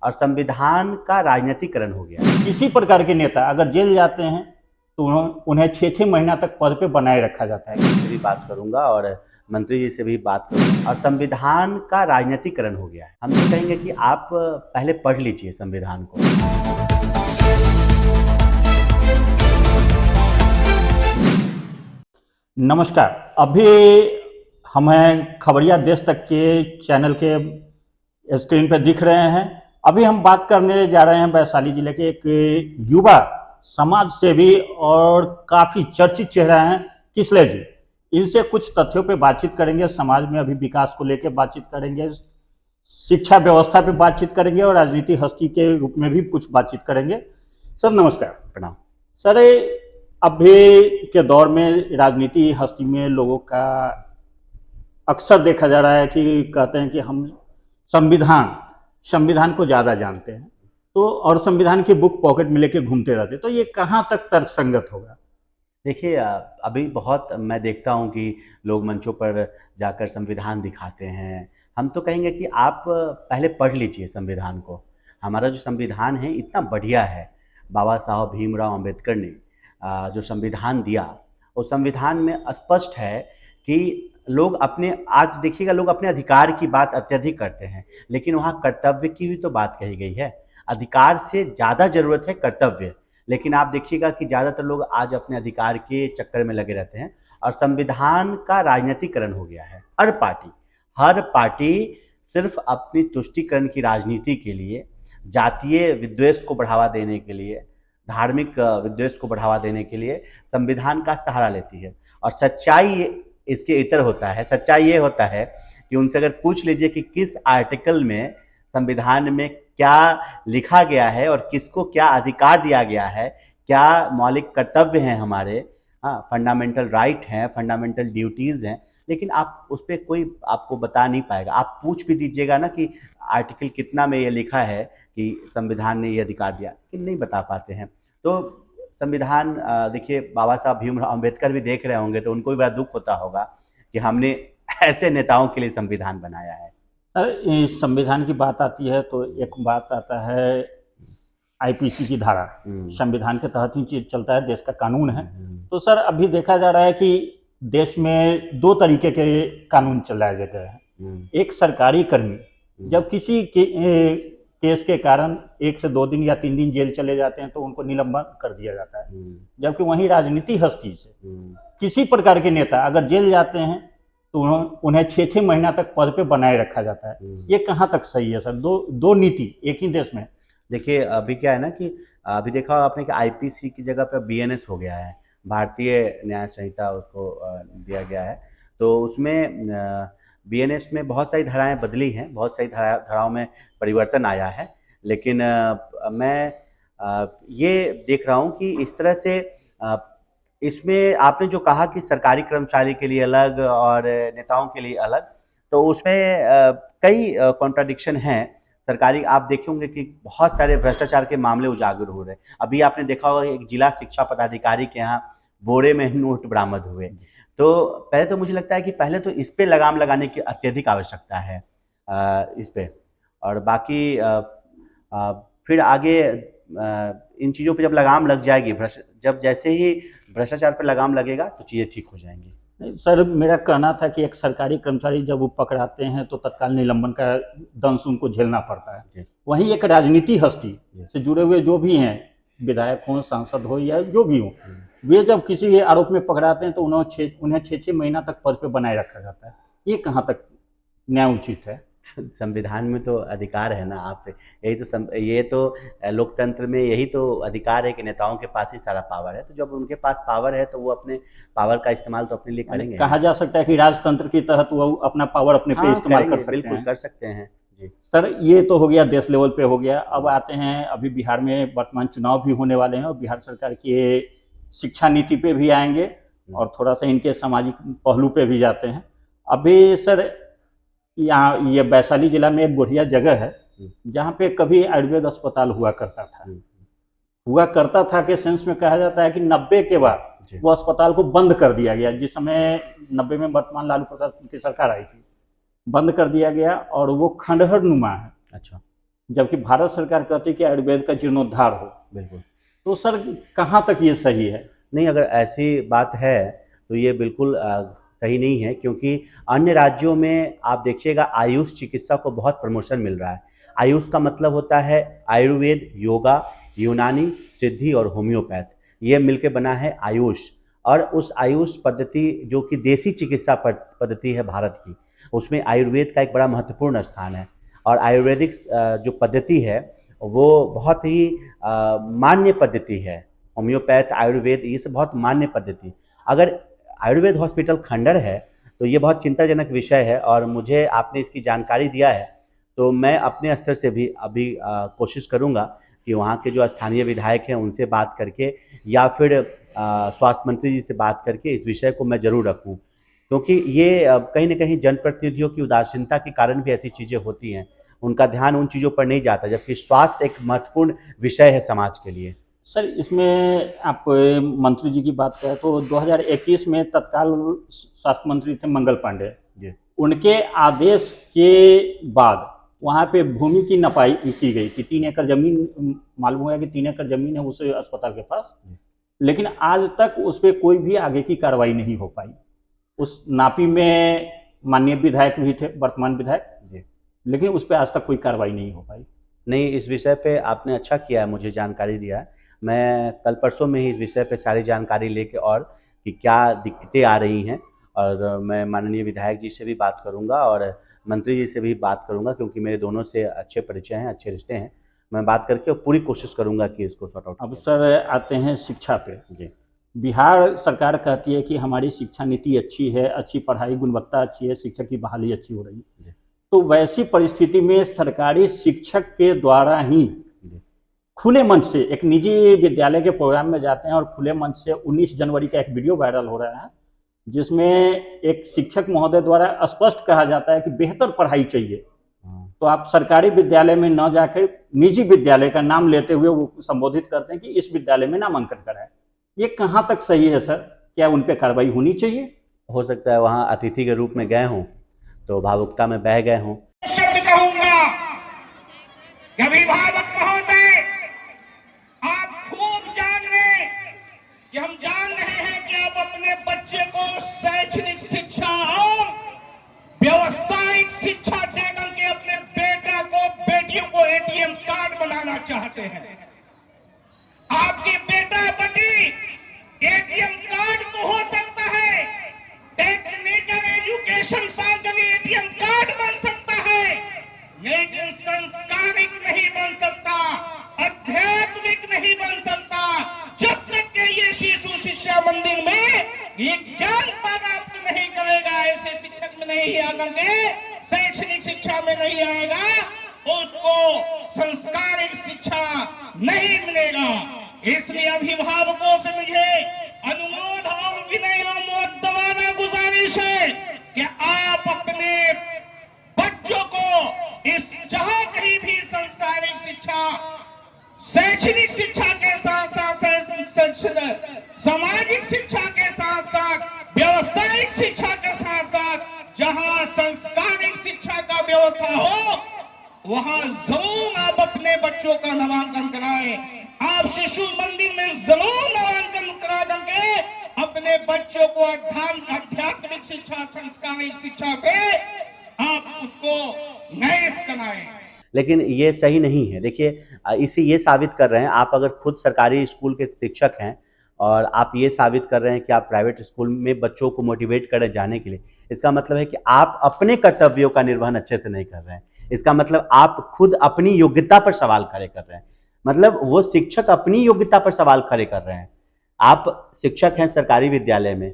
और संविधान का राजनीतिकरण हो गया है। किसी प्रकार के नेता अगर जेल जाते हैं तो उन्हें 6-6 महीना तक पद पे बनाए रखा जाता है। से भी बात करूंगा और मंत्री जी से भी बात करूंगा। और संविधान का राजनीतिकरण हो गया है। हम तो कहेंगे कि आप पहले पढ़ लीजिए संविधान को। नमस्कार, अभी हमें खबरिया देश तक के चैनल के स्क्रीन पर दिख रहे हैं। अभी हम बात करने जा रहे हैं वैशाली जिले के एक युवा समाज सेवी और काफ़ी चर्चित चेहरा हैं किसले जी। इनसे कुछ तथ्यों पे बातचीत करेंगे, समाज में अभी विकास को लेकर बातचीत करेंगे, शिक्षा व्यवस्था पे बातचीत करेंगे और राजनीति हस्ती के रूप में भी कुछ बातचीत करेंगे। सर नमस्कार। प्रणाम। सर, अभी के दौर में राजनीति हस्ती में लोगों का अक्सर देखा जा रहा है कि कहते हैं कि हम संविधान को ज़्यादा जानते हैं, तो और संविधान की बुक पॉकेट में लेके घूमते रहते, तो ये कहाँ तक तर्कसंगत होगा? देखिए, अभी बहुत मैं देखता हूँ कि लोग मंचों पर जाकर संविधान दिखाते हैं। हम तो कहेंगे कि आप पहले पढ़ लीजिए संविधान को। हमारा जो संविधान है इतना बढ़िया है। बाबा साहब भीमराव अंबेडकर ने जो संविधान दिया, उस संविधान में स्पष्ट है कि लोग अपने, आज देखिएगा, लोग अपने अधिकार की बात अत्यधिक करते हैं, लेकिन वहाँ कर्तव्य की भी तो बात कही गई है। अधिकार से ज़्यादा ज़रूरत है कर्तव्य। लेकिन आप देखिएगा कि ज़्यादातर लोग आज अपने अधिकार के चक्कर में लगे रहते हैं और संविधान का राजनीतिकरण हो गया है। हर पार्टी सिर्फ अपनी तुष्टीकरण की राजनीति के लिए, जातीय विद्वेष को बढ़ावा देने के लिए, धार्मिक विद्वेष को बढ़ावा देने के लिए संविधान का सहारा लेती है। और सच्चाई इसके इतर होता है। सच्चाई ये होता है कि उनसे अगर पूछ लीजिए कि किस आर्टिकल में संविधान में क्या लिखा गया है और किसको क्या अधिकार दिया गया है, क्या मौलिक कर्तव्य हैं हमारे, हाँ, फंडामेंटल राइट हैं, फंडामेंटल ड्यूटीज़ हैं, लेकिन आप उस पर कोई आपको बता नहीं पाएगा। आप पूछ भी दीजिएगा ना कि आर्टिकल कितना में ये लिखा है कि संविधान ने ये अधिकार दिया, कि नहीं बता पाते हैं। तो संविधान, देखिए, बाबा साहब भीमराव अम्बेडकर भी देख रहे होंगे तो उनको भी बड़ा दुख होता होगा कि हमने ऐसे नेताओं के लिए संविधान बनाया है। इस संविधान की बात आती है तो एक बात आता है आईपीसी की धारा। संविधान के तहत ही चीज चलता है, देश का कानून है। तो सर, अभी देखा जा रहा है कि देश में दो तरीके के कानून चलाए गए हैं। एक सरकारी कर्मी जब किसी केस के कारण 1 से 2 दिन या 3 दिन जेल चले जाते हैं तो उनको निलंबन कर दिया जाता है, जबकि वहीं राजनीति हस्ती से किसी प्रकार के नेता अगर जेल जाते हैं तो उन्हें 6-6 महीना तक पद पे बनाए रखा जाता है। ये कहाँ तक सही है सर? दो नीति एक ही देश में। देखिए, अभी क्या है ना कि अभी देखा होगा आपने कि आईपीसी की जगह पे बीएनएस हो गया है, भारतीय न्याय संहिता उसको दिया गया है। तो उसमें बीएनएस में बहुत सारी धाराएं बदली हैं, बहुत सारी धाराओं में परिवर्तन आया है। लेकिन मैं ये देख रहा हूँ कि इस तरह से इसमें आपने जो कहा कि सरकारी कर्मचारी के लिए अलग और नेताओं के लिए अलग, तो उसमें कई कॉन्ट्राडिक्शन हैं। सरकारी, आप देखे होंगे कि बहुत सारे भ्रष्टाचार के मामले उजागर हो रहे हैं। अभी आपने देखा होगा एक जिला शिक्षा पदाधिकारी के यहाँ बोरे में नोट बरामद हुए। तो पहले तो मुझे लगता है कि पहले तो इस पे लगाम लगाने की अत्यधिक आवश्यकता है, इस पे। और बाकी फिर आगे इन चीज़ों पे जब लगाम लग जाएगी, जब जैसे ही भ्रष्टाचार पे लगाम लगेगा तो चीज़ें ठीक हो जाएंगी। सर, मेरा कहना था कि एक सरकारी कर्मचारी जब वो पकड़ाते हैं तो तत्काल निलंबन का दंश उनको झेलना पड़ता है। वहीं एक राजनीति हस्ती से जुड़े हुए जो भी हैं, विधायक हो, सांसद हो या जो भी हो, वे जब किसी आरोप में पकड़ाते हैं तो उन्हें 6-6 महीना तक पद पे बनाए रखा जाता है। ये कहाँ तक न्याय उचित है? संविधान में तो अधिकार है ना, आप ये तो लोकतंत्र में यही तो अधिकार है कि नेताओं के पास ही सारा पावर है। तो जब उनके पास पावर है तो वो अपने पावर का इस्तेमाल तो अपने लिए करेंगे। कहा जा सकता है कि राजतंत्र के तहत वो अपना पावर अपने पे इस्तेमाल कर सकते हैं। बिल्कुल कर सकते हैं जी। सर, ये तो हो गया देश लेवल पे हो गया। अब आते हैं, अभी बिहार में वर्तमान चुनाव भी होने वाले हैं और बिहार सरकार की शिक्षा नीति पे भी आएंगे और थोड़ा सा इनके सामाजिक पहलू पे भी जाते हैं। अभी सर, यहाँ ये वैशाली जिला में एक बढ़िया जगह है जहाँ पे कभी आयुर्वेद अस्पताल हुआ करता था के सेंस में कहा जाता है कि 90 के बाद वो अस्पताल को बंद कर दिया गया। जिस समय 90 में वर्तमान लालू प्रसाद की सरकार आई थी, बंद कर दिया गया और वो खंडहर नुमा है। अच्छा। जबकि भारत सरकार कहती है कि आयुर्वेद का जीर्णोद्धार हो। बिल्कुल। तो सर कहाँ तक ये सही है? नहीं, अगर ऐसी बात है तो ये बिल्कुल सही नहीं है, क्योंकि अन्य राज्यों में आप देखिएगा आयुष चिकित्सा को बहुत प्रमोशन मिल रहा है। आयुष का मतलब होता है आयुर्वेद, योगा, यूनानी, सिद्धि और होम्योपैथ, ये मिलके बना है आयुष। और उस आयुष पद्धति जो कि देसी चिकित्सा पद्धति है भारत की, उसमें आयुर्वेद का एक बड़ा महत्वपूर्ण स्थान है। और आयुर्वेदिक जो पद्धति है वो बहुत ही मान्य पद्धति है। होम्योपैथ, आयुर्वेद, ये सब बहुत मान्य पद्धति। अगर आयुर्वेद हॉस्पिटल खंडर है तो ये बहुत चिंताजनक विषय है, और मुझे आपने इसकी जानकारी दिया है तो मैं अपने स्तर से भी अभी कोशिश करूँगा कि वहाँ के जो स्थानीय विधायक हैं उनसे बात करके, या फिर स्वास्थ्य मंत्री जी से बात करके इस विषय को मैं ज़रूर रखूँ, क्योंकि ये कहीं न कहीं जनप्रतिनिधियों की उदासीनता के कारण भी ऐसी चीज़ें होती हैं। उनका ध्यान उन चीज़ों पर नहीं जाता, जबकि स्वास्थ्य एक महत्वपूर्ण विषय है समाज के लिए। सर इसमें आप मंत्री जी की बात करें तो 2021 में तत्काल स्वास्थ्य मंत्री थे मंगल पांडे जी। उनके आदेश के बाद वहाँ पे भूमि की नपाई की गई थी। 3 एकड़ जमीन मालूम हुआ कि 3 एकड़ जमीन है उस अस्पताल के पास, लेकिन आज तक उस पर कोई भी आगे की कार्रवाई नहीं हो पाई। उस नापी में माननीय विधायक भी थे, वर्तमान विधायक जी। लेकिन उस पर आज तक कोई कार्रवाई नहीं हो पाई। नहीं, इस विषय पे आपने अच्छा किया है, मुझे जानकारी दिया है। मैं कल परसों में ही इस विषय पे सारी जानकारी लेके, और कि क्या दिक्कतें आ रही हैं, और मैं माननीय विधायक जी से भी बात करूँगा और मंत्री जी से भी बात करूँगा, क्योंकि मेरे दोनों से अच्छे परिचय हैं, अच्छे रिश्ते हैं। मैं बात करके पूरी कोशिश करूँगा कि इसको सॉर्ट आउट अब किया सर आते हैं शिक्षा पे। जाए। जी। बिहार सरकार कहती है कि हमारी शिक्षा नीति अच्छी है, अच्छी पढ़ाई गुणवत्ता अच्छी है, शिक्षक की बहाली अच्छी हो रही है। तो वैसी परिस्थिति में सरकारी शिक्षक के द्वारा ही खुले मंच से एक निजी विद्यालय के प्रोग्राम में जाते हैं और खुले मंच से 19 जनवरी का एक वीडियो वायरल हो रहा है, जिसमें एक शिक्षक महोदय द्वारा स्पष्ट कहा जाता है कि बेहतर पढ़ाई चाहिए, तो आप सरकारी विद्यालय में न जाकर निजी विद्यालय का नाम लेते हुए वो संबोधित करते हैं कि इस विद्यालय में नामांकन कराएं। ये कहाँ तक सही है सर? क्या उन पर कार्रवाई होनी चाहिए? हो सकता है वहाँ अतिथि के रूप में गए हों तो भावुकता में बह गए हों। शब्द कहूंगा कि अभिभावक महोदय, आप खूब जान लें कि हम जान रहे हैं कि आप अपने बच्चे को शैक्षणिक शिक्षा और व्यवसायिक शिक्षा देकर के अपने बेटा को, बेटियों को एटीएम कार्ड बनाना चाहते हैं। आपकी बेटा बेटी एटीएम कार्ड तो हो सकता है, टेक्निकल एजुकेशन पाकर एटीएम कार्ड बन सकता है, लेकिन संस्कारिक नहीं बन सकता, आध्यात्मिक नहीं बन सकता, जब तक कि ये शिशु शिक्षा मंदिर में ये ज्ञान प्राप्त नहीं करेगा, ऐसे शिक्षक में नहीं आकर के शैक्षणिक शिक्षा में नहीं आएगा, उसको संस्कारिक शिक्षा नहीं मिलेगा। इसलिए अभिभावकों से मुझे अनुरोध और विनय और मुअद्दबाना गुजारिश है कि आप अपने बच्चों को इस जहां कहीं भी संस्कारिक शिक्षा, शैक्षणिक शिक्षा के साथ साथ सामाजिक शिक्षा के साथ साथ व्यावसायिक शिक्षा के साथ साथ जहां संस्कारिक शिक्षा का व्यवस्था हो, वहां जरूर आप अपने बच्चों का नामांकन कराएं। आप शिशु मंदिर में जरूर नामांकन करा करके अपने बच्चों को आध्यात्मिक शिक्षा, संस्कारिक शिक्षा से आप उसको नैस कराएं। लेकिन ये सही नहीं है। देखिए, इसे ये साबित कर रहे हैं, आप अगर खुद सरकारी स्कूल के शिक्षक हैं और आप ये साबित कर रहे हैं कि आप प्राइवेट स्कूल में बच्चों को मोटिवेट करें जाने के लिए, इसका मतलब है कि आप अपने कर्तव्यों का निर्वहन अच्छे से नहीं कर रहे हैं। इसका मतलब आप खुद अपनी योग्यता पर सवाल खड़े कर रहे हैं। मतलब वो शिक्षक अपनी योग्यता पर सवाल खड़े कर रहे हैं। आप शिक्षक हैं सरकारी विद्यालय में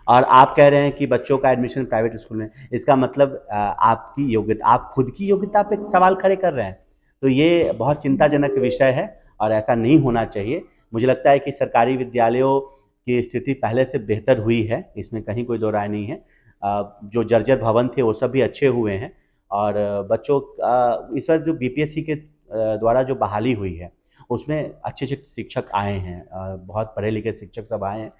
और आप कह रहे हैं कि बच्चों का एडमिशन प्राइवेट स्कूल में, इसका मतलब आपकी योग्यता, आप खुद की योग्यता पे सवाल खड़े कर रहे हैं। तो ये बहुत चिंताजनक विषय है और ऐसा नहीं होना चाहिए। मुझे लगता है कि सरकारी विद्यालयों की स्थिति पहले से बेहतर हुई है, इसमें कहीं कोई दो राय नहीं है। जो जर्जर भवन थे वो सब भी अच्छे हुए हैं, और बच्चों इस बार जो बीपीएससी के द्वारा जो बहाली हुई है उसमें अच्छे शिक्षक आए हैं, बहुत पढ़े लिखे शिक्षक सब आए हैं।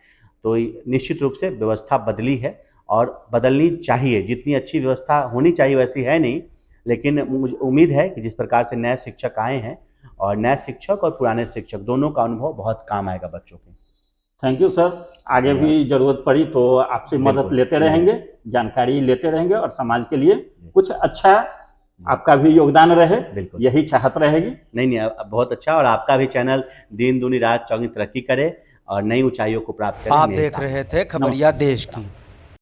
तो निश्चित रूप से व्यवस्था बदली है और बदलनी चाहिए। जितनी अच्छी व्यवस्था होनी चाहिए वैसी है नहीं, लेकिन मुझे उम्मीद है कि जिस प्रकार से नए शिक्षक आए हैं और नए शिक्षक और पुराने शिक्षक दोनों का अनुभव बहुत काम आएगा बच्चों के। थैंक यू सर, आगे भी जरूरत पड़ी तो आपसे मदद बिल्कुल, लेते रहेंगे, जानकारी लेते रहेंगे और समाज के लिए जी। कुछ अच्छा आपका भी योगदान रहे, बिल्कुल। यही चाहत रहेगी। नहीं, बहुत अच्छा, और आपका भी चैनल दिन दूनी रात चौगुनी तरक्की करे और नई ऊंचाइयों को प्राप्त करे। आप मेरी देख कामना रहे है। थे खबरिया देश की।